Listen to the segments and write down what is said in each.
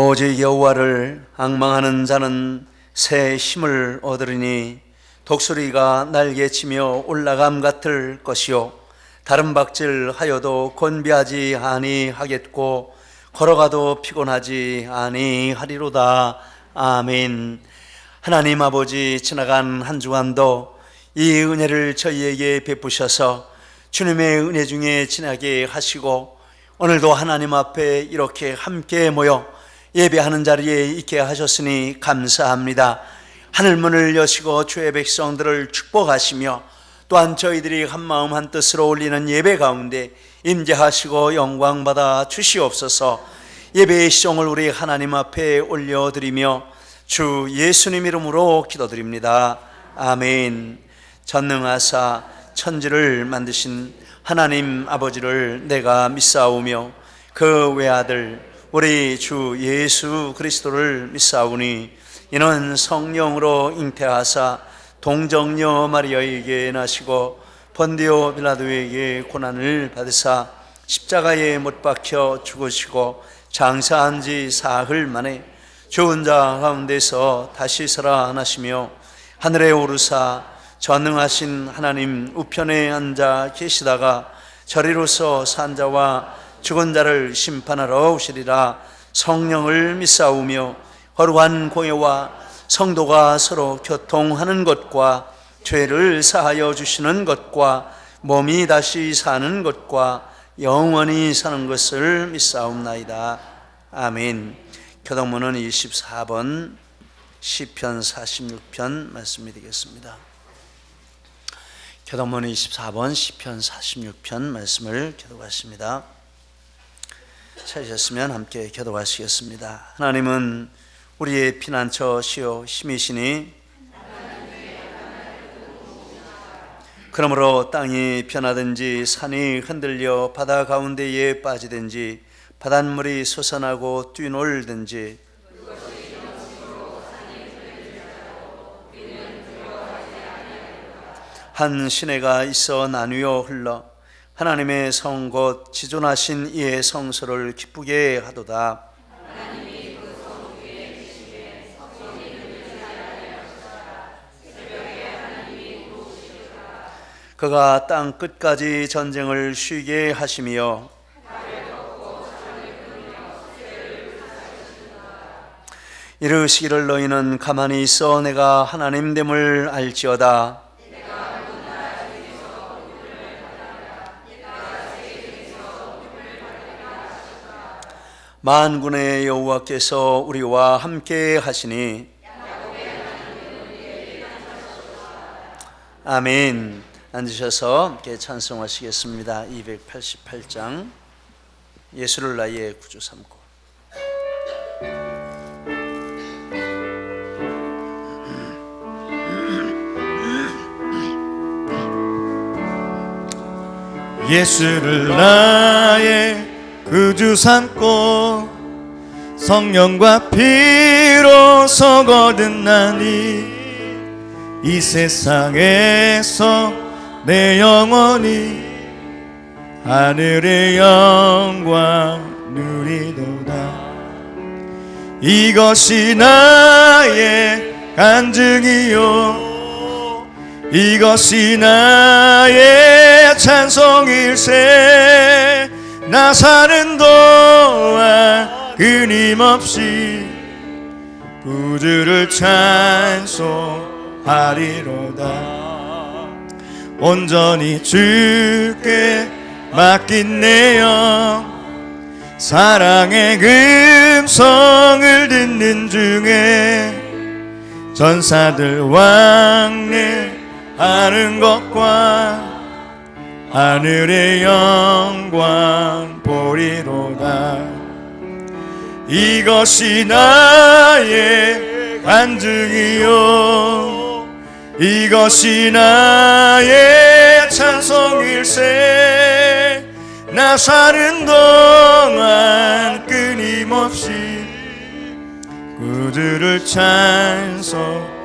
오직 여호와를 앙망하는 자는 새 힘을 얻으리니 독수리가 날개치며 올라감 같을 것이요 다른 박질하여도 곤비하지 아니하겠고 걸어가도 피곤하지 아니하리로다. 아멘. 하나님 아버지, 지나간 한 주간도 이 은혜를 저희에게 베푸셔서 주님의 은혜 중에 지나게 하시고 오늘도 하나님 앞에 이렇게 함께 모여 예배하는 자리에 있게 하셨으니 감사합니다. 하늘문을 여시고 주의 백성들을 축복하시며 또한 저희들이 한마음 한뜻으로 올리는 예배 가운데 임재하시고 영광받아 주시옵소서. 예배의 시종을 우리 하나님 앞에 올려드리며 주 예수님 이름으로 기도드립니다. 아멘. 전능하사 천지를 만드신 하나님 아버지를 내가 믿사오며 그 외아들 우리 주 예수 그리스도를 믿사오니 이는 성령으로 잉태하사 동정녀 마리아에게 나시고 본디오 빌라도에게 고난을 받으사 십자가에 못 박혀 죽으시고 장사한 지 사흘 만에 죽은 자 가운데서 다시 살아나시며 하늘에 오르사 전능하신 하나님 우편에 앉아 계시다가 저리로서 산 자와 죽은 자를 심판하러 오시리라. 성령을 믿사오며 거룩한 공예와 성도가 서로 교통하는 것과 죄를 사하여 주시는 것과 몸이 다시 사는 것과 영원히 사는 것을 믿사옵나이다. 아멘. 교동문은 24번 시편 46편 말씀이 되겠습니다. 교동문 24번 시편 46편 말씀을 교독하십니다. 찾으셨으면 함께 교독하시겠습니다. 하나님은 우리의 피난처시요 힘이시니 그러므로 땅이 변하든지 산이 흔들려 바다 가운데에 빠지든지 바닷물이 솟아나고 뛰놀든지 한 시내가 있어 나뉘어 흘러 하나님의 성 곧 지존하신 이의 성소를 기쁘게 하도다. 그가 땅 끝까지 전쟁을 쉬게 하시며 이르시기를 너희는 가만히 있어 내가 하나님됨을 알지어다. 만군의 여호와께서 우리와 함께 하시니 아멘. 앉으셔서 함께 찬송하시겠습니다. 288장 예수를 나의 구주 삼고. 예수를 나의 구주 삼고 성령과 피로서 거듭나니 이 세상에서 내 영혼이 하늘의 영광 누리도다. 이것이 나의 간증이요 이것이 나의 찬송일세. 나 사는 동안 끊임없이 구주를 찬송하리로다. 온전히 주께 맡긴 내 영 사랑의 음성을 듣는 중에 전사들 왕래하는 것과 하늘의 영광 보리로다. 이것이 나의 간증이요 이것이 나의 찬송일세. 나 사는 동안 끊임없이 구주를 찬송하리로다.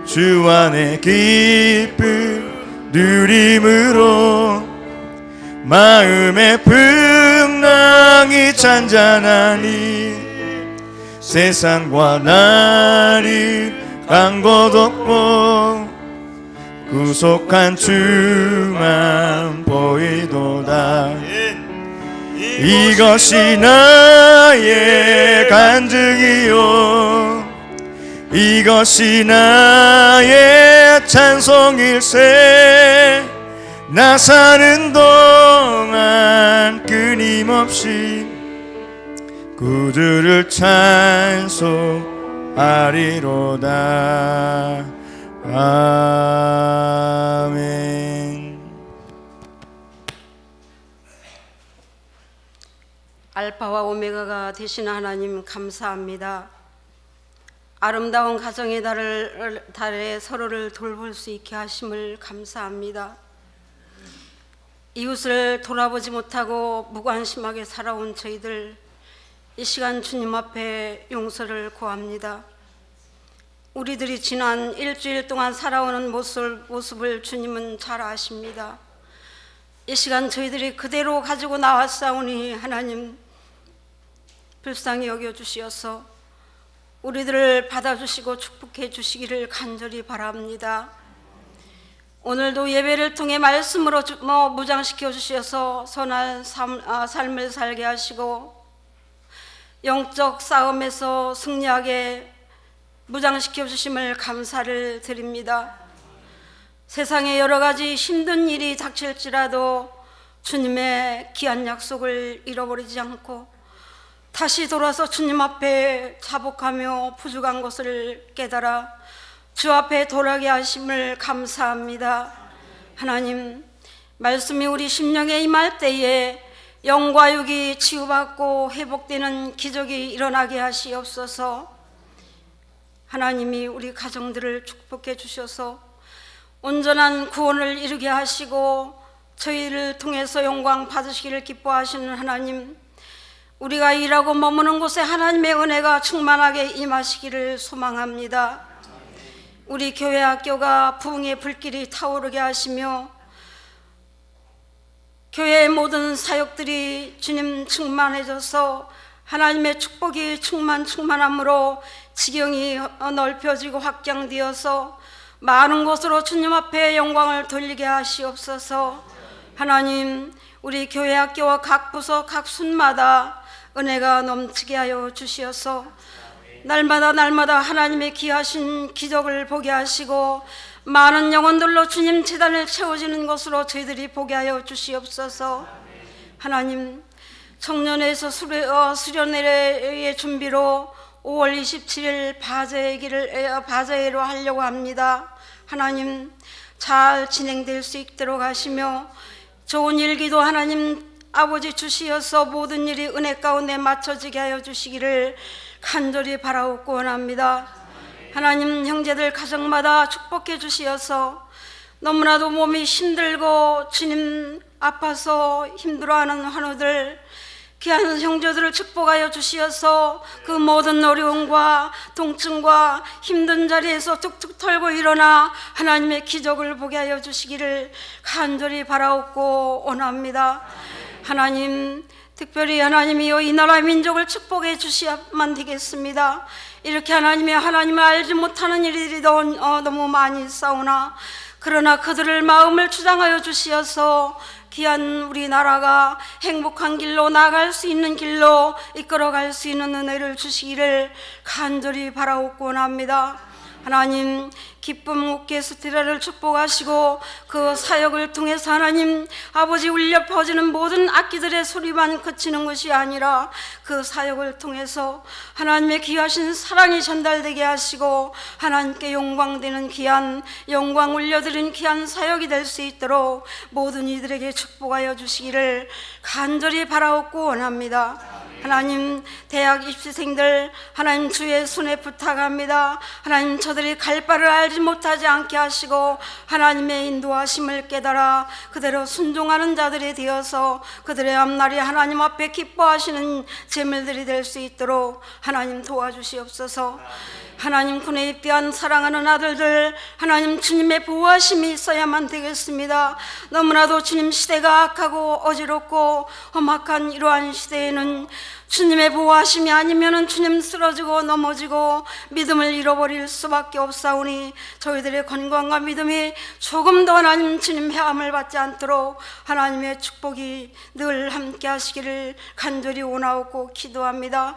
주 안에 기쁨 누림으로 마음의 풍랑 땅이 잔잔하니 세상과 나를 간 곳 없고 구속한 주만 보이도다. 이것이 나의 간증이요 이것이 나의 찬송일세. 나 사는 동안 끊임없이 구주를 찬송하리로다. 아멘. 알파와 오메가가 되신 하나님 감사합니다. 아름다운 가정의 달에 서로를 돌볼 수 있게 하심을 감사합니다. 이웃을 돌아보지 못하고 무관심하게 살아온 저희들, 이 시간 주님 앞에 용서를 구합니다. 우리들이 지난 일주일 동안 살아오는 모습을 주님은 잘 아십니다. 이 시간 저희들이 그대로 가지고 나왔사오니 하나님 불쌍히 여겨주시어서 우리들을 받아주시고 축복해 주시기를 간절히 바랍니다. 오늘도 예배를 통해 말씀으로 무장시켜 주셔서 선한 삶을 살게 하시고 영적 싸움에서 승리하게 무장시켜 주심을 감사를 드립니다. 세상에 여러 가지 힘든 일이 닥칠지라도 주님의 귀한 약속을 잃어버리지 않고 다시 돌아서 주님 앞에 자복하며 부족한 것을 깨달아 주 앞에 돌아가게 하심을 감사합니다. 하나님, 말씀이 우리 심령에 임할 때에 영과 육이 치유받고 회복되는 기적이 일어나게 하시옵소서. 하나님이 우리 가정들을 축복해 주셔서 온전한 구원을 이루게 하시고 저희를 통해서 영광 받으시기를 기뻐하시는 하나님, 우리가 일하고 머무는 곳에 하나님의 은혜가 충만하게 임하시기를 소망합니다. 우리 교회 학교가 부흥의 불길이 타오르게 하시며 교회의 모든 사역들이 주님 충만해져서 하나님의 축복이 충만함으로 지경이 넓혀지고 확장되어서 많은 곳으로 주님 앞에 영광을 돌리게 하시옵소서. 하나님, 우리 교회 학교와 각 부서 각 순마다 은혜가 넘치게 하여 주시어서 날마다 하나님의 귀하신 기적을 보게 하시고 많은 영혼들로 주님 제단을 채워지는 것으로 저희들이 보게 하여 주시옵소서. 하나님, 청년회에서 수련회의 준비로 5월 27일 바제회로 하려고 합니다. 하나님, 잘 진행될 수 있도록 하시며 좋은 일기도 하나님 아버지 주시어서 모든 일이 은혜 가운데 맞춰지게 하여 주시기를 간절히 바라옵고 원합니다. 하나님, 형제들 가정마다 축복해 주시어서 너무나도 몸이 힘들고 주님 아파서 힘들어하는 환우들, 귀한 형제들을 축복하여 주시어서 그 모든 어려움과 통증과 힘든 자리에서 툭툭 털고 일어나 하나님의 기적을 보게 하여 주시기를 간절히 바라옵고 원합니다. 하나님, 특별히 하나님이여 이 나라 민족을 축복해 주시야만 되겠습니다. 이렇게 하나님을 알지 못하는 일들이 너무 많이 있사오나 그러나 그들을 마음을 주장하여 주시어서 귀한 우리나라가 행복한 길로 나아갈 수 있는 길로 이끌어갈 수 있는 은혜를 주시기를 간절히 바라옵고 원합니다. 하나님, 기쁨 오케스트라를 축복하시고 그 사역을 통해서 하나님 아버지 울려 퍼지는 모든 악기들의 소리만 그치는 것이 아니라 그 사역을 통해서 하나님의 귀하신 사랑이 전달되게 하시고 하나님께 영광되는 귀한 영광 올려드리는 귀한 사역이 될 수 있도록 모든 이들에게 축복하여 주시기를 간절히 바라옵고 원합니다. 하나님, 대학 입시생들 하나님 주의 손에 부탁합니다. 하나님, 저들이 갈 바를 알지 못하지 않게 하시고 하나님의 인도하심을 깨달아 그대로 순종하는 자들이 되어서 그들의 앞날이 하나님 앞에 기뻐하시는 재물들이 될 수 있도록 하나님 도와주시옵소서. 하나님 군에 입대한 사랑하는 아들들, 하나님 주님의 보호하심이 있어야만 되겠습니다. 너무나도 주님 시대가 악하고 어지럽고 험악한 이러한 시대에는 주님의 보호하심이 아니면은 주님 쓰러지고 넘어지고 믿음을 잃어버릴 수밖에 없사오니 저희들의 건강과 믿음이 조금 더 하나님 주님 해함을 받지 않도록 하나님의 축복이 늘 함께 하시기를 간절히 원하고 기도합니다.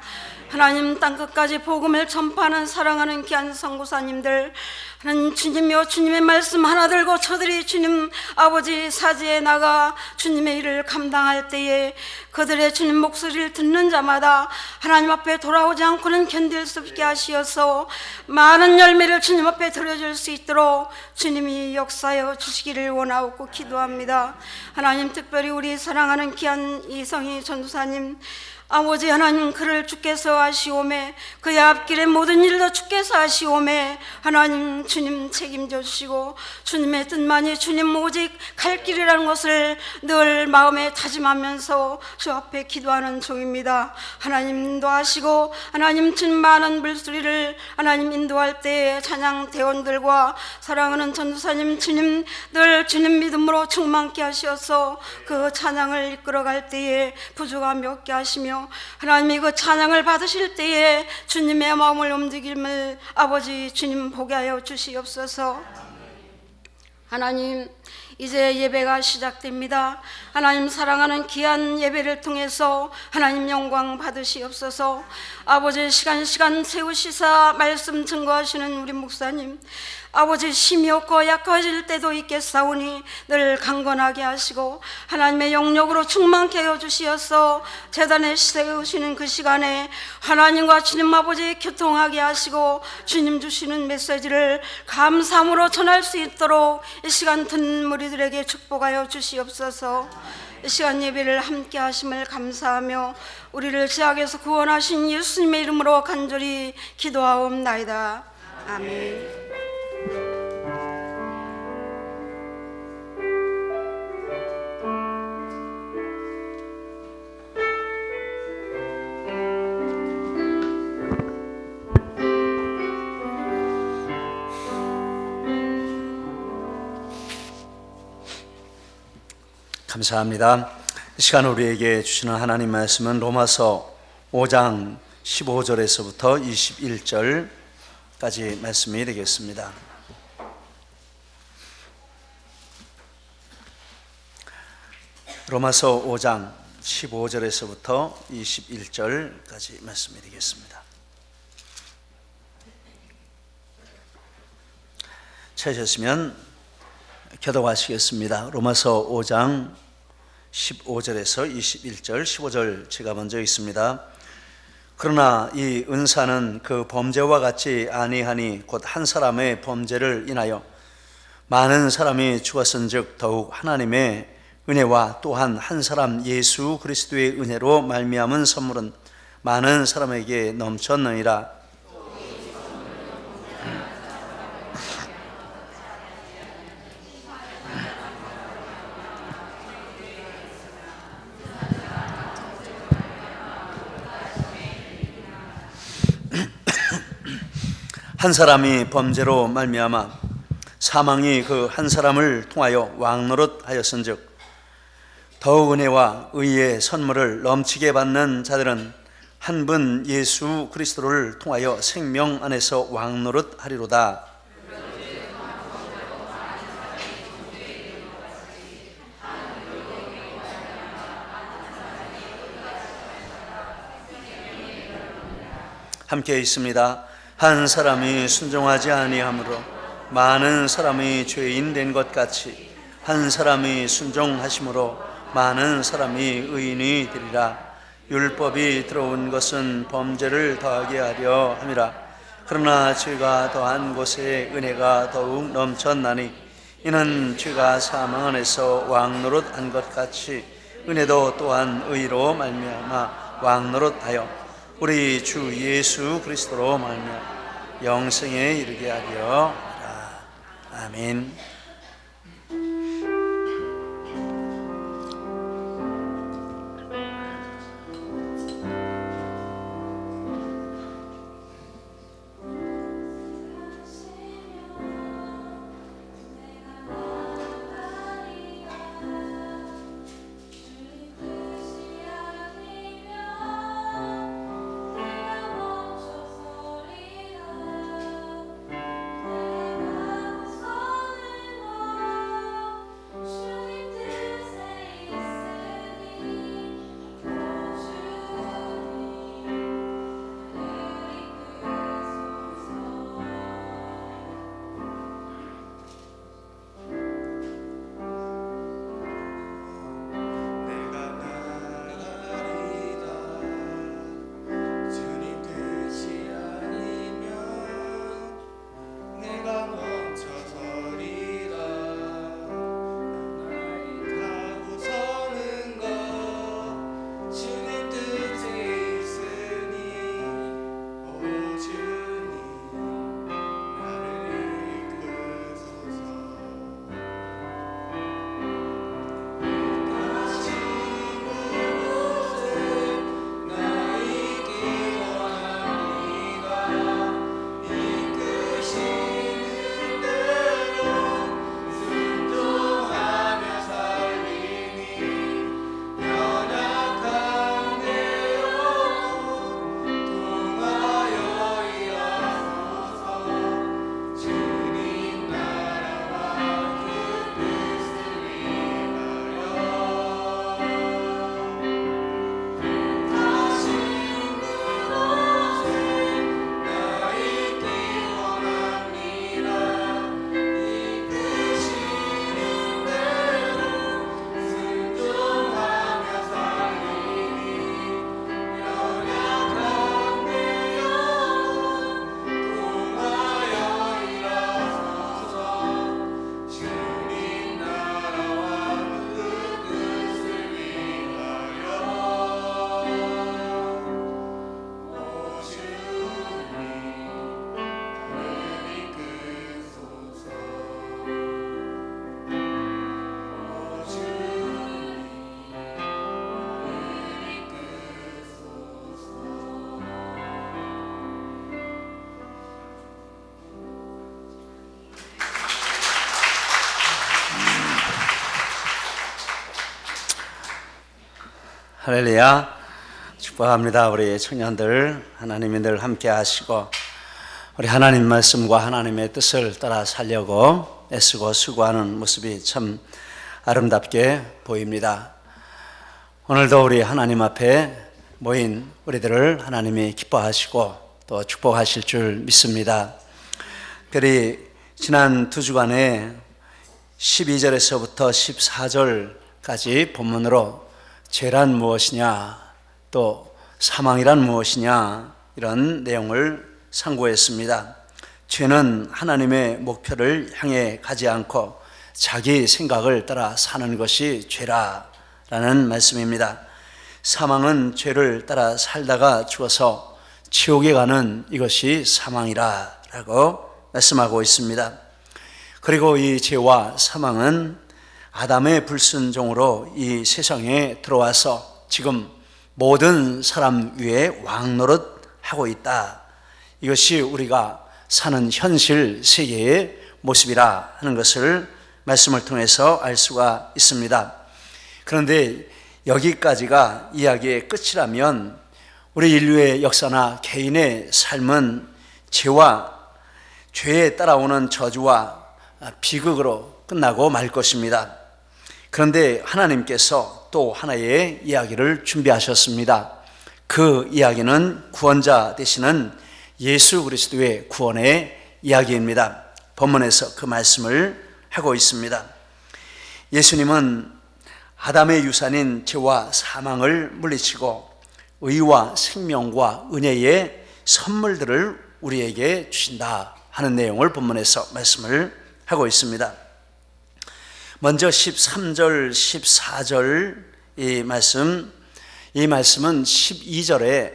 하나님 땅끝까지 복음을 전파하는 사랑하는 귀한 선교사님들, 하나님 주님이여 주님의 말씀 하나 들고 저들이 주님 아버지 사지에 나가 주님의 일을 감당할 때에 그들의 주님 목소리를 듣는 자마다 하나님 앞에 돌아오지 않고는 견딜 수 없게 하시어서 많은 열매를 주님 앞에 드려줄 수 있도록 주님이 역사하여 주시기를 원하고 기도합니다. 하나님 특별히 우리 사랑하는 귀한 이성희 전도사님, 아버지 하나님 그를 주께서 하시오매 그의 앞길의 모든 일도 주께서 하시오매 하나님 주님 책임져 주시고 주님의 뜻만이 주님 오직 갈 길이라는 것을 늘 마음에 다짐하면서 주 앞에 기도하는 종입니다. 하나님 인도하시고 하나님 주님 많은 물소리를 하나님 인도할 때에 찬양 대원들과 사랑하는 전도사님 주님 늘 주님 믿음으로 충만케 하셔서 그 찬양을 이끌어갈 때에 부족함이 없게 하시며 하나님이 그 찬양을 받으실 때에 주님의 마음을 움직임을 아버지 주님 보게 하여 주시옵소서. 하나님 이제 예배가 시작됩니다. 하나님 사랑하는 귀한 예배를 통해서 하나님 영광 받으시옵소서. 아버지 시간 세우시사 말씀 증거하시는 우리 목사님, 아버지 힘이 없고 약해질 때도 있겠사오니 늘 강건하게 하시고 하나님의 영역으로 충만케 하여 주시어서 제단에 세우시는 그 시간에 하나님과 주님 아버지 교통하게 하시고 주님 주시는 메시지를 감사함으로 전할 수 있도록 이 시간 듣는 무리들에게 축복하여 주시옵소서. 이 시간 예배를 함께 하심을 감사하며 우리를 죄악에서 구원하신 예수님의 이름으로 간절히 기도하옵나이다. 아멘. 감사합니다. 이 시간 우리에게 주시는 하나님 말씀은 로마서 5장 15절에서부터 21절까지 말씀이 되겠습니다. 로마서 5장 15절에서부터 21절까지 말씀이 되겠습니다. 찾으셨으면 교독하시겠습니다. 로마서 5장 15절에서 21절, 15절 제가 먼저 읽습니다. 그러나 이 은사는 그 범죄와 같지 아니하니 곧 한 사람의 범죄를 인하여 많은 사람이 죽었은즉 더욱 하나님의 은혜와 또한 한 사람 예수 그리스도의 은혜로 말미암은 선물은 많은 사람에게 넘쳤느니라. 한 사람이 범죄로 말미암아 사망이 그 한 사람을 통하여 왕노릇하였은즉 더욱 은혜와 의의 선물을 넘치게 받는 자들은 한 분 예수 그리스도를 통하여 생명 안에서 왕노릇하리로다. 함께 있습니다. 한 사람이 순종하지 아니하므로 많은 사람이 죄인 된 것 같이 한 사람이 순종하심으로 많은 사람이 의인이 되리라. 율법이 들어온 것은 범죄를 더하게 하려 함이라. 그러나 죄가 더한 곳에 은혜가 더욱 넘쳤나니 이는 죄가 사망 안에서 왕노릇한 것 같이 은혜도 또한 의로 말미암아 왕노릇하여 우리 주 예수 그리스도로 말미암아 영생에 이르게 하려 하라. 아멘. 할렐루야. 축복합니다. 우리 청년들 하나님이 늘 함께 하시고 우리 하나님 말씀과 하나님의 뜻을 따라 살려고 애쓰고 수고하는 모습이 참 아름답게 보입니다. 오늘도 우리 하나님 앞에 모인 우리들을 하나님이 기뻐하시고 또 축복하실 줄 믿습니다. 특별히 지난 두 주간에 12절에서부터 14절까지 본문으로 죄란 무엇이냐 또 사망이란 무엇이냐 이런 내용을 상고했습니다. 죄는 하나님의 목표를 향해 가지 않고 자기 생각을 따라 사는 것이 죄라라는 말씀입니다. 사망은 죄를 따라 살다가 죽어서 지옥에 가는 이것이 사망이라라고 말씀하고 있습니다. 그리고 이 죄와 사망은 아담의 불순종으로 이 세상에 들어와서 지금 모든 사람 위에 왕노릇하고 있다. 이것이 우리가 사는 현실 세계의 모습이라 하는 것을 말씀을 통해서 알 수가 있습니다. 그런데 여기까지가 이야기의 끝이라면 우리 인류의 역사나 개인의 삶은 죄에 따라오는 저주와 비극으로 끝나고 말 것입니다. 그런데 하나님께서 또 하나의 이야기를 준비하셨습니다. 그 이야기는 구원자 되시는 예수 그리스도의 구원의 이야기입니다. 본문에서 그 말씀을 하고 있습니다. 예수님은 아담의 유산인 죄와 사망을 물리치고 의와 생명과 은혜의 선물들을 우리에게 주신다 하는 내용을 본문에서 말씀을 하고 있습니다. 먼저 13절, 14절 이 말씀은 12절에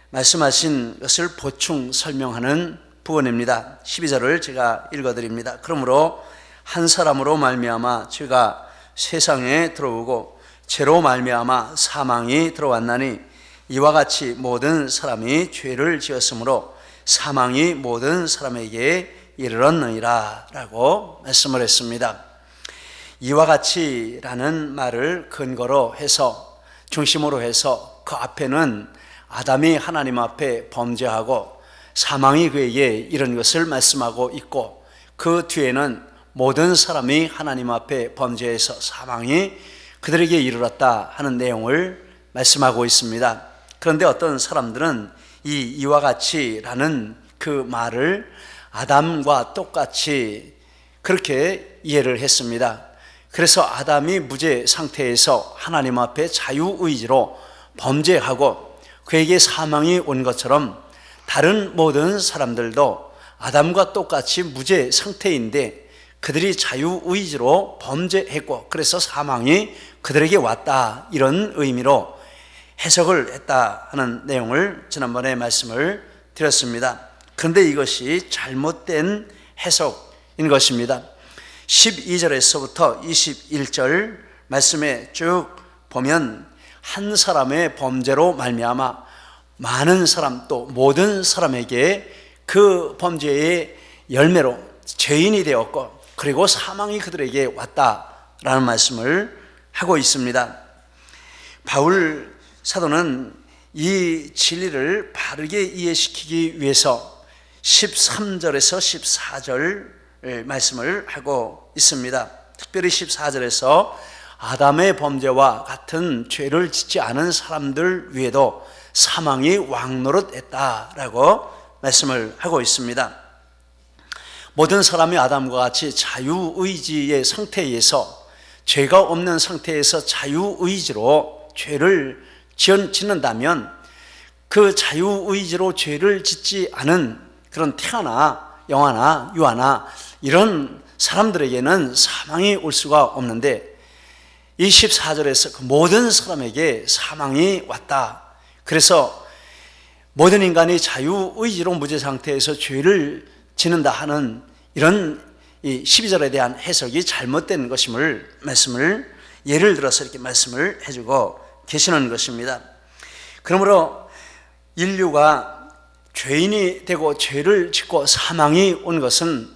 말씀하신 것을 보충 설명하는 부분입니다. 12절을 제가 읽어드립니다. 그러므로 한 사람으로 말미암아 죄가 세상에 들어오고 죄로 말미암아 사망이 들어왔나니 이와 같이 모든 사람이 죄를 지었으므로 사망이 모든 사람에게 이르렀느니라 라고 말씀을 했습니다. 이와 같이라는 말을 근거로 해서 중심으로 해서 그 앞에는 아담이 하나님 앞에 범죄하고 사망이 그에게 이른 것을 말씀하고 있고 그 뒤에는 모든 사람이 하나님 앞에 범죄해서 사망이 그들에게 이르렀다 하는 내용을 말씀하고 있습니다. 그런데 어떤 사람들은 이와 같이라는 그 말을 아담과 똑같이 그렇게 이해를 했습니다. 그래서 아담이 무죄 상태에서 하나님 앞에 자유의지로 범죄하고 그에게 사망이 온 것처럼 다른 모든 사람들도 아담과 똑같이 무죄 상태인데 그들이 자유의지로 범죄했고 그래서 사망이 그들에게 왔다 이런 의미로 해석을 했다 하는 내용을 지난번에 말씀을 드렸습니다. 그런데 이것이 잘못된 해석인 것입니다. 12절에서부터 21절 말씀에 쭉 보면 한 사람의 범죄로 말미암아 많은 사람 또 모든 사람에게 그 범죄의 열매로 죄인이 되었고 그리고 사망이 그들에게 왔다라는 말씀을 하고 있습니다. 바울 사도는 이 진리를 바르게 이해시키기 위해서 13절에서 14절 말씀을 하고 있습니다. 특별히 14절에서 아담의 범죄와 같은 죄를 짓지 않은 사람들 위에도 사망이 왕노릇했다라고 말씀을 하고 있습니다. 모든 사람이 아담과 같이 자유의지의 상태에서 죄가 없는 상태에서 자유의지로 죄를 짓는다면 그 자유의지로 죄를 짓지 않은 그런 태아나 영아나 유아나 이런 사람들에게는 사망이 올 수가 없는데 이 14절에서 그 모든 사람에게 사망이 왔다. 그래서 모든 인간이 자유의지로 무죄 상태에서 죄를 짓는다 하는 이런 이 12절에 대한 해석이 잘못된 것임을 말씀을 예를 들어서 이렇게 말씀을 해주고 계시는 것입니다. 그러므로 인류가 죄인이 되고 죄를 짓고 사망이 온 것은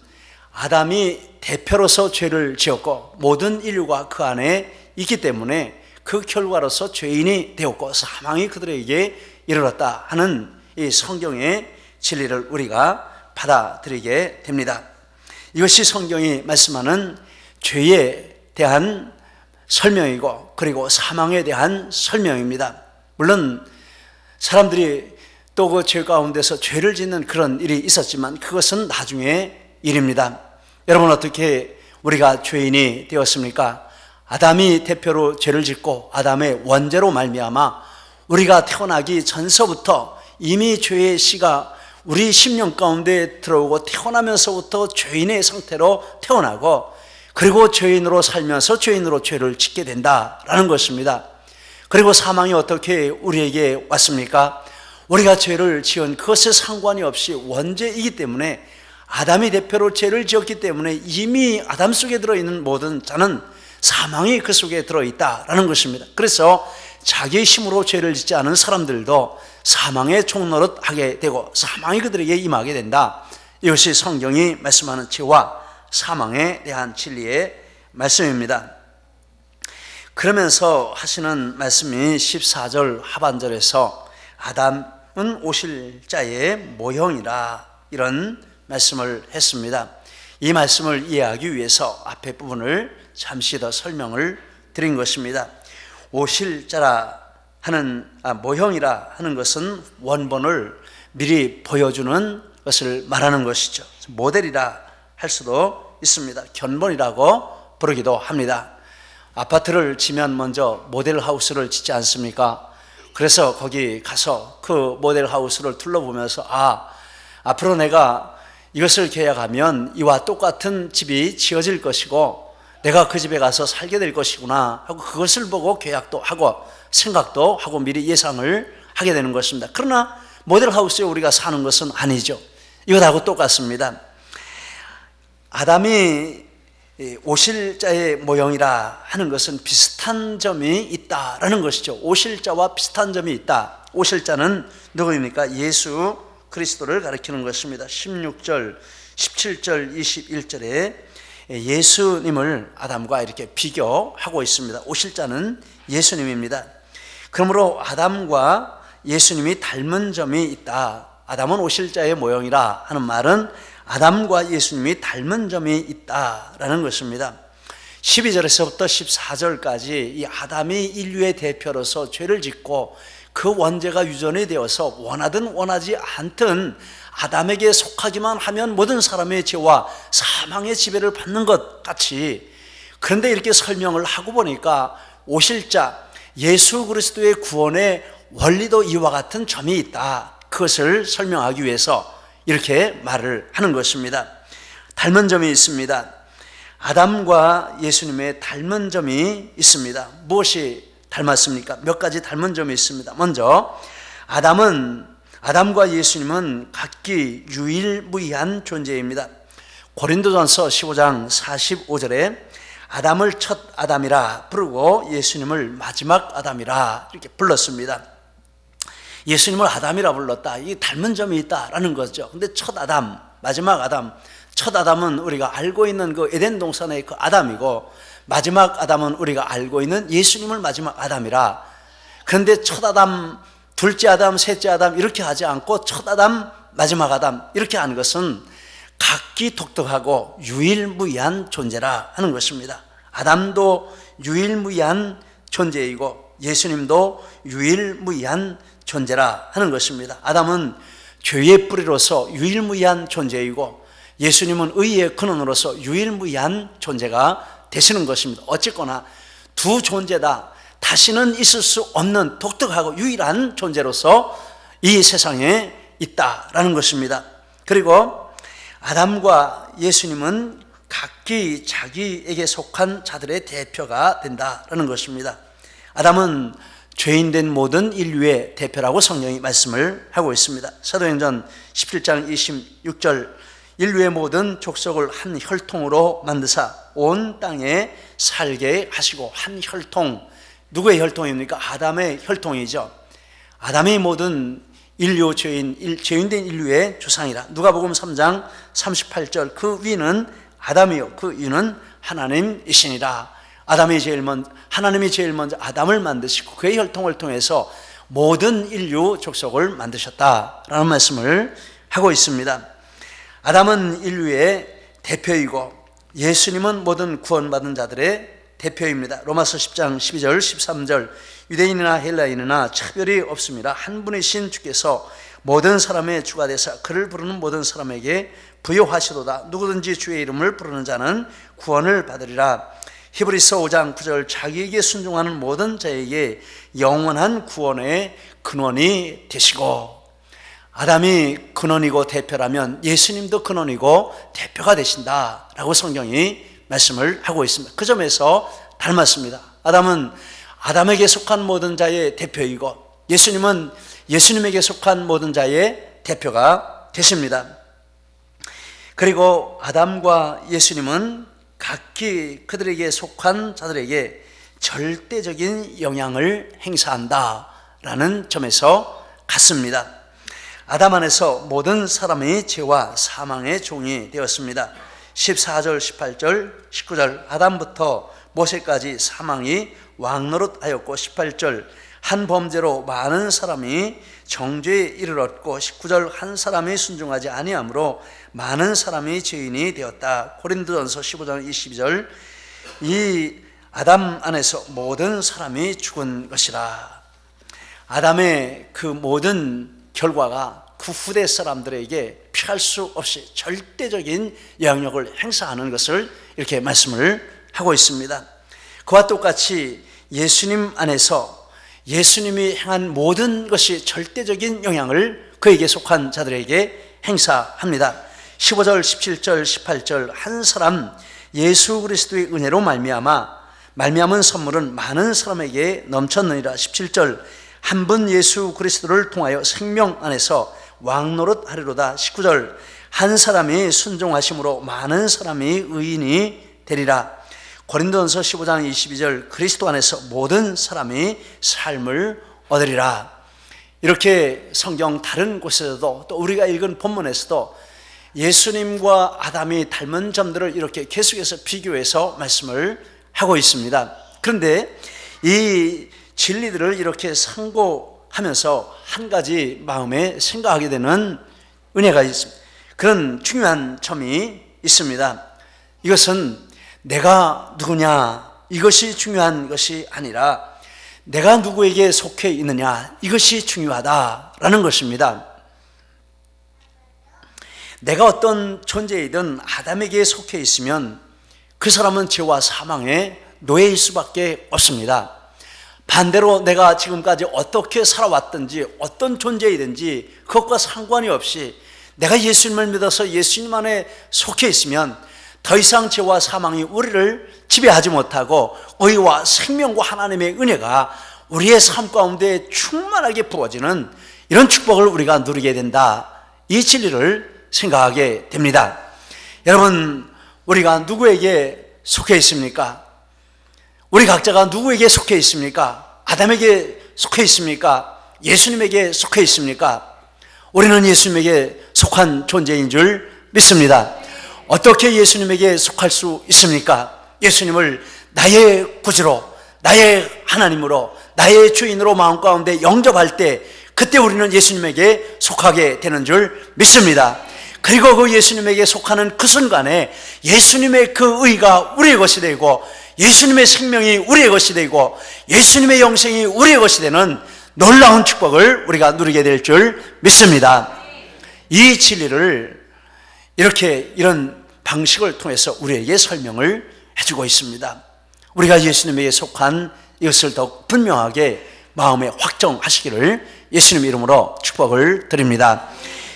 아담이 대표로서 죄를 지었고 모든 인류가 그 안에 있기 때문에 그 결과로서 죄인이 되었고 사망이 그들에게 이르렀다 하는 이 성경의 진리를 우리가 받아들이게 됩니다. 이것이 성경이 말씀하는 죄에 대한 설명이고 그리고 사망에 대한 설명입니다. 물론 사람들이 또 그 죄 가운데서 죄를 짓는 그런 일이 있었지만 그것은 나중의 일입니다. 여러분, 어떻게 우리가 죄인이 되었습니까? 아담이 대표로 죄를 짓고 아담의 원죄로 말미암아 우리가 태어나기 전서부터 이미 죄의 씨가 우리 심령 가운데 들어오고 태어나면서부터 죄인의 상태로 태어나고 그리고 죄인으로 살면서 죄인으로 죄를 짓게 된다라는 것입니다. 그리고 사망이 어떻게 우리에게 왔습니까? 우리가 죄를 지은 그것에 상관이 없이 원죄이기 때문에 아담이 대표로 죄를 지었기 때문에 이미 아담 속에 들어있는 모든 자는 사망이 그 속에 들어있다라는 것입니다. 그래서 자기 힘으로 죄를 짓지 않은 사람들도 사망의 종노릇 하게 되고 사망이 그들에게 임하게 된다. 이것이 성경이 말씀하는 죄와 사망에 대한 진리의 말씀입니다. 그러면서 하시는 말씀이 14절 하반절에서 아담은 오실 자의 모형이라 이런 말씀을 했습니다. 이 말씀을 이해하기 위해서 앞에 부분을 잠시 더 설명을 드린 것입니다. 오실 자라 하는 모형이라 하는 것은 원본을 미리 보여주는 것을 말하는 것이죠. 모델이라 할 수도 있습니다. 견본이라고 부르기도 합니다. 아파트를 지면 먼저 모델하우스를 짓지 않습니까? 그래서 거기 가서 그 모델하우스를 둘러보면서 앞으로 내가 이것을 계약하면 이와 똑같은 집이 지어질 것이고 내가 그 집에 가서 살게 될 것이구나 하고 그것을 보고 계약도 하고 생각도 하고 미리 예상을 하게 되는 것입니다. 그러나 모델하우스에 우리가 사는 것은 아니죠. 이것하고 똑같습니다. 아담이 오실 자의 모형이라 하는 것은 비슷한 점이 있다라는 것이죠. 오실 자와 비슷한 점이 있다. 오실 자는 누구입니까? 예수 그리스도를 가리키는 것입니다. 16절, 17절, 21절에 예수님을 아담과 이렇게 비교하고 있습니다. 오실 자는 예수님입니다. 그러므로 아담과 예수님이 닮은 점이 있다. 아담은 오실 자의 모형이라 하는 말은 아담과 예수님이 닮은 점이 있다라는 것입니다. 12절에서부터 14절까지 이 아담이 인류의 대표로서 죄를 짓고 그 원죄가 유전이 되어서 원하든 원하지 않든 아담에게 속하기만 하면 모든 사람의 죄와 사망의 지배를 받는 것 같이, 그런데 이렇게 설명을 하고 보니까 오실 자 예수 그리스도의 구원의 원리도 이와 같은 점이 있다. 그것을 설명하기 위해서 이렇게 말을 하는 것입니다. 닮은 점이 있습니다. 아담과 예수님의 닮은 점이 있습니다. 무엇이 닮았습니까? 몇 가지 닮은 점이 있습니다. 먼저 아담과 예수님은 각기 유일무이한 존재입니다. 고린도전서 15장 45절에 아담을 첫 아담이라 부르고 예수님을 마지막 아담이라 이렇게 불렀습니다. 예수님을 아담이라 불렀다. 이 닮은 점이 있다라는 거죠. 근데 첫 아담, 마지막 아담, 첫 아담은 우리가 알고 있는 그 에덴 동산의 그 아담이고 마지막 아담은 우리가 알고 있는 예수님을 마지막 아담이라. 그런데 첫 아담, 둘째 아담, 셋째 아담 이렇게 하지 않고 첫 아담, 마지막 아담 이렇게 하는 것은 각기 독특하고 유일무이한 존재라 하는 것입니다. 아담도 유일무이한 존재이고 예수님도 유일무이한 존재라 하는 것입니다. 아담은 죄의 뿌리로서 유일무이한 존재이고 예수님은 의의 근원으로서 유일무이한 존재가 되시는 것입니다. 어쨌거나 두 존재다. 다시는 있을 수 없는 독특하고 유일한 존재로서 이 세상에 있다라는 것입니다. 그리고 아담과 예수님은 각기 자기에게 속한 자들의 대표가 된다라는 것입니다. 아담은 죄인된 모든 인류의 대표라고 성경이 말씀을 하고 있습니다. 사도행전 17장 26절 인류의 모든 족속을 한 혈통으로 만드사 온 땅에 살게 하시고, 한 혈통, 누구의 혈통입니까? 아담의 혈통이죠. 아담의 모든 인류 죄인된 인류의 조상이라. 누가복음 3장 38절 그 위는 아담이요 그 위는 하나님이시니라. 하나님이 제일 먼저 아담을 만드시고 그의 혈통을 통해서 모든 인류 족속을 만드셨다라는 말씀을 하고 있습니다. 아담은 인류의 대표이고 예수님은 모든 구원받은 자들의 대표입니다. 로마서 10장 12절 13절 유대인이나 헬라인이나 차별이 없습니다. 한 분이신 주께서 모든 사람의 주가 되사 그를 부르는 모든 사람에게 부요하시도다. 누구든지 주의 이름을 부르는 자는 구원을 받으리라. 히브리서 5장 9절 자기에게 순종하는 모든 자에게 영원한 구원의 근원이 되시고, 아담이 근원이고 대표라면 예수님도 근원이고 대표가 되신다라고 성경이 말씀을 하고 있습니다. 그 점에서 닮았습니다. 아담은 아담에게 속한 모든 자의 대표이고 예수님은 예수님에게 속한 모든 자의 대표가 되십니다. 그리고 아담과 예수님은 각기 그들에게 속한 자들에게 절대적인 영향을 행사한다라는 점에서 같습니다. 아담 안에서 모든 사람이 죄와 사망의 종이 되었습니다. 14절, 18절, 19절 아담부터 모세까지 사망이 왕노릇하였고 18절 한 범죄로 많은 사람이 정죄에 이르렀고 19절 한 사람이 순종하지 아니하므로 많은 사람이 죄인이 되었다. 고린도전서 15장 22절 이 아담 안에서 모든 사람이 죽은 것이라. 아담의 그 모든 결과가 그 후대 사람들에게 피할 수 없이 절대적인 영향력을 행사하는 것을 이렇게 말씀을 하고 있습니다. 그와 똑같이 예수님 안에서 예수님이 행한 모든 것이 절대적인 영향을 그에게 속한 자들에게 행사합니다. 15절, 17절, 18절 한 사람 예수 그리스도의 은혜로 말미암은 선물은 많은 사람에게 넘쳤느니라. 17절 한 분 예수 그리스도를 통하여 생명 안에서 왕노릇 하리로다. 19절 한 사람이 순종하심으로 많은 사람이 의인이 되리라. 고린도전서 15장 22절 그리스도 안에서 모든 사람이 삶을 얻으리라. 이렇게 성경 다른 곳에서도 또 우리가 읽은 본문에서도 예수님과 아담이 닮은 점들을 이렇게 계속해서 비교해서 말씀을 하고 있습니다. 그런데 이 진리들을 이렇게 상고하면서 한 가지 마음에 생각하게 되는 은혜가 있습니다. 그런 중요한 점이 있습니다. 이것은 내가 누구냐 이것이 중요한 것이 아니라 내가 누구에게 속해 있느냐 이것이 중요하다라는 것입니다. 내가 어떤 존재이든 아담에게 속해 있으면 그 사람은 죄와 사망의 노예일 수밖에 없습니다. 반대로 내가 지금까지 어떻게 살아왔든지 어떤 존재이든지 그것과 상관이 없이 내가 예수님을 믿어서 예수님 안에 속해 있으면 더 이상 죄와 사망이 우리를 지배하지 못하고 의와 생명과 하나님의 은혜가 우리의 삶 가운데 충만하게 부어지는 이런 축복을 우리가 누리게 된다. 이 진리를 생각하게 됩니다. 여러분, 우리가 누구에게 속해 있습니까? 우리 각자가 누구에게 속해 있습니까? 아담에게 속해 있습니까? 예수님에게 속해 있습니까? 우리는 예수님에게 속한 존재인 줄 믿습니다. 어떻게 예수님에게 속할 수 있습니까? 예수님을 나의 구주로, 나의 하나님으로, 나의 주인으로 마음 가운데 영접할 때 그때 우리는 예수님에게 속하게 되는 줄 믿습니다. 그리고 그 예수님에게 속하는 그 순간에 예수님의 그 의가 우리의 것이 되고 예수님의 생명이 우리의 것이 되고 예수님의 영생이 우리의 것이 되는 놀라운 축복을 우리가 누리게 될 줄 믿습니다. 이 진리를 이런 방식을 통해서 우리에게 설명을 해주고 있습니다. 우리가 예수님에게 속한 이것을 더욱 분명하게 마음에 확정하시기를 예수님 이름으로 축복을 드립니다.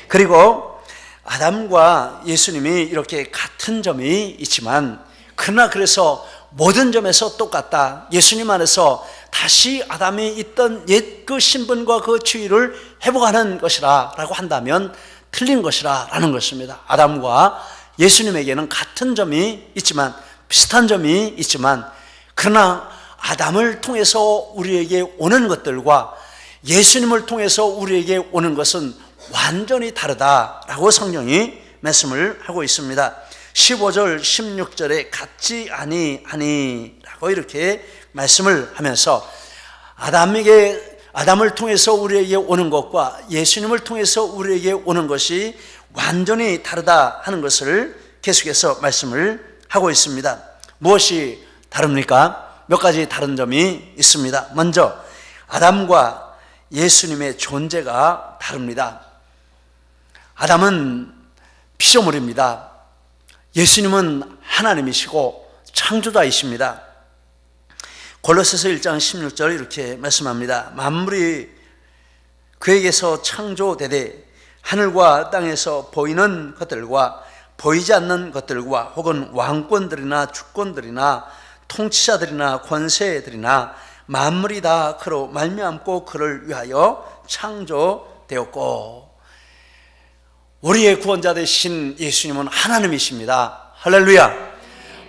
그리고 아담과 예수님이 이렇게 같은 점이 있지만 그러나 그래서 모든 점에서 똑같다. 예수님 안에서 다시 아담이 있던 옛 그 신분과 그 지위를 회복하는 것이라 라고 한다면 틀린 것이라 라는 것입니다. 아담과 예수님에게는 같은 점이 있지만 비슷한 점이 있지만 그러나 아담을 통해서 우리에게 오는 것들과 예수님을 통해서 우리에게 오는 것은 완전히 다르다라고 성경이 말씀을 하고 있습니다. 15절 16절에 같지 아니하니라고 이렇게 말씀을 하면서 아담을 통해서 우리에게 오는 것과 예수님을 통해서 우리에게 오는 것이 완전히 다르다 하는 것을 계속해서 말씀을 하고 있습니다. 무엇이 다릅니까? 몇 가지 다른 점이 있습니다. 먼저 아담과 예수님의 존재가 다릅니다. 아담은 피조물입니다. 예수님은 하나님이시고 창조자이십니다. 골로새서 1장 16절 이렇게 말씀합니다. 만물이 그에게서 창조되되 하늘과 땅에서 보이는 것들과 보이지 않는 것들과 혹은 왕권들이나 주권들이나 통치자들이나 권세들이나 만물이 다 그로 말미암고 그를 위하여 창조되었고, 우리의 구원자 되신 예수님은 하나님이십니다. 할렐루야.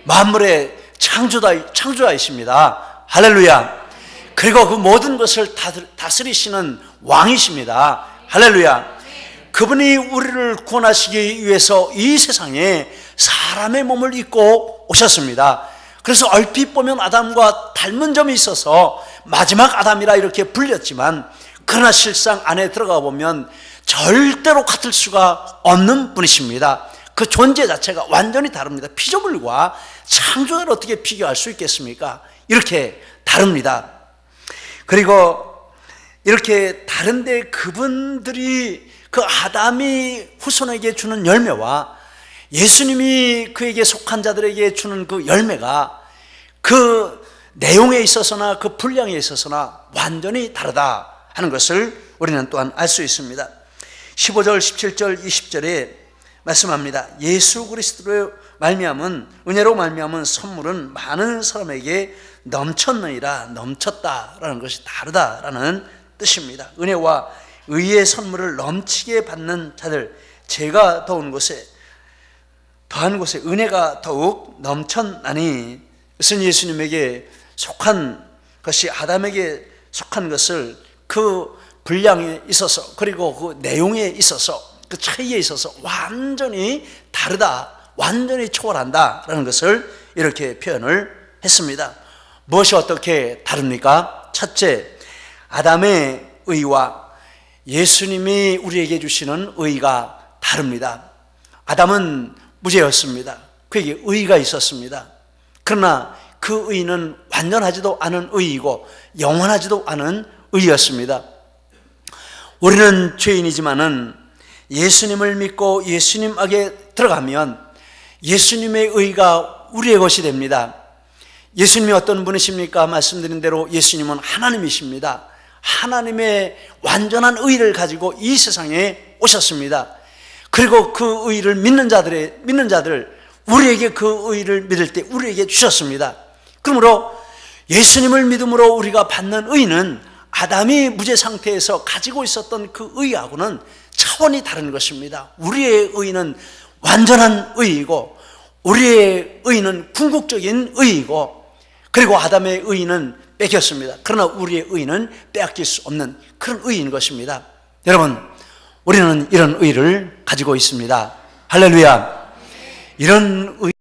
만물의 창조자이십니다. 할렐루야. 그리고 그 모든 것을 다스리시는 왕이십니다. 할렐루야. 그분이 우리를 구원하시기 위해서 이 세상에 사람의 몸을 입고 오셨습니다. 그래서 얼핏 보면 아담과 닮은 점이 있어서 마지막 아담이라 이렇게 불렸지만, 그러나 실상 안에 들어가 보면 절대로 같을 수가 없는 분이십니다. 그 존재 자체가 완전히 다릅니다. 피조물과 창조자를 어떻게 비교할 수 있겠습니까? 이렇게 다릅니다. 그리고 이렇게 다른데 그분들이 그 아담이 후손에게 주는 열매와 예수님이 그에게 속한 자들에게 주는 그 열매가 그 내용에 있어서나 그 분량에 있어서나 완전히 다르다 하는 것을 우리는 또한 알 수 있습니다. 15절, 17절, 20절에 말씀합니다. 예수 그리스도로 말미암은, 은혜로 말미암은 선물은 많은 사람에게 넘쳤느니라, 넘쳤다라는 것이 다르다라는 뜻입니다. 은혜와 의의 선물을 넘치게 받는 자들, 죄가 더한 곳에 은혜가 더욱 넘쳤나니, 이것은 예수님에게 속한 것이 아담에게 속한 것을 그 분량에 있어서, 그리고 그 내용에 있어서, 그 차이에 있어서 완전히 다르다, 완전히 초월한다라는 것을 이렇게 표현을 했습니다. 무엇이 어떻게 다릅니까? 첫째, 아담의 의와 예수님이 우리에게 주시는 의가 다릅니다. 아담은 무죄였습니다. 그에게 의가 있었습니다. 그러나 그 의는 완전하지도 않은 의이고 영원하지도 않은 의였습니다. 우리는 죄인이지만은 예수님을 믿고 예수님에게 들어가면 예수님의 의가 우리의 것이 됩니다. 예수님이 어떤 분이십니까? 말씀드린 대로 예수님은 하나님이십니다. 하나님의 완전한 의를 가지고 이 세상에 오셨습니다. 그리고 그 의를 믿는 자들, 우리에게 그 의를 믿을 때 우리에게 주셨습니다. 그러므로 예수님을 믿음으로 우리가 받는 의는 아담이 무죄 상태에서 가지고 있었던 그 의하고는 차원이 다른 것입니다. 우리의 의는 완전한 의이고, 우리의 의는 궁극적인 의이고, 그리고 아담의 의는 뺏겼습니다. 그러나 우리의 의는 빼앗길 수 없는 그런 의인 것입니다. 여러분, 우리는 이런 의를 가지고 있습니다. 할렐루야. 이런 의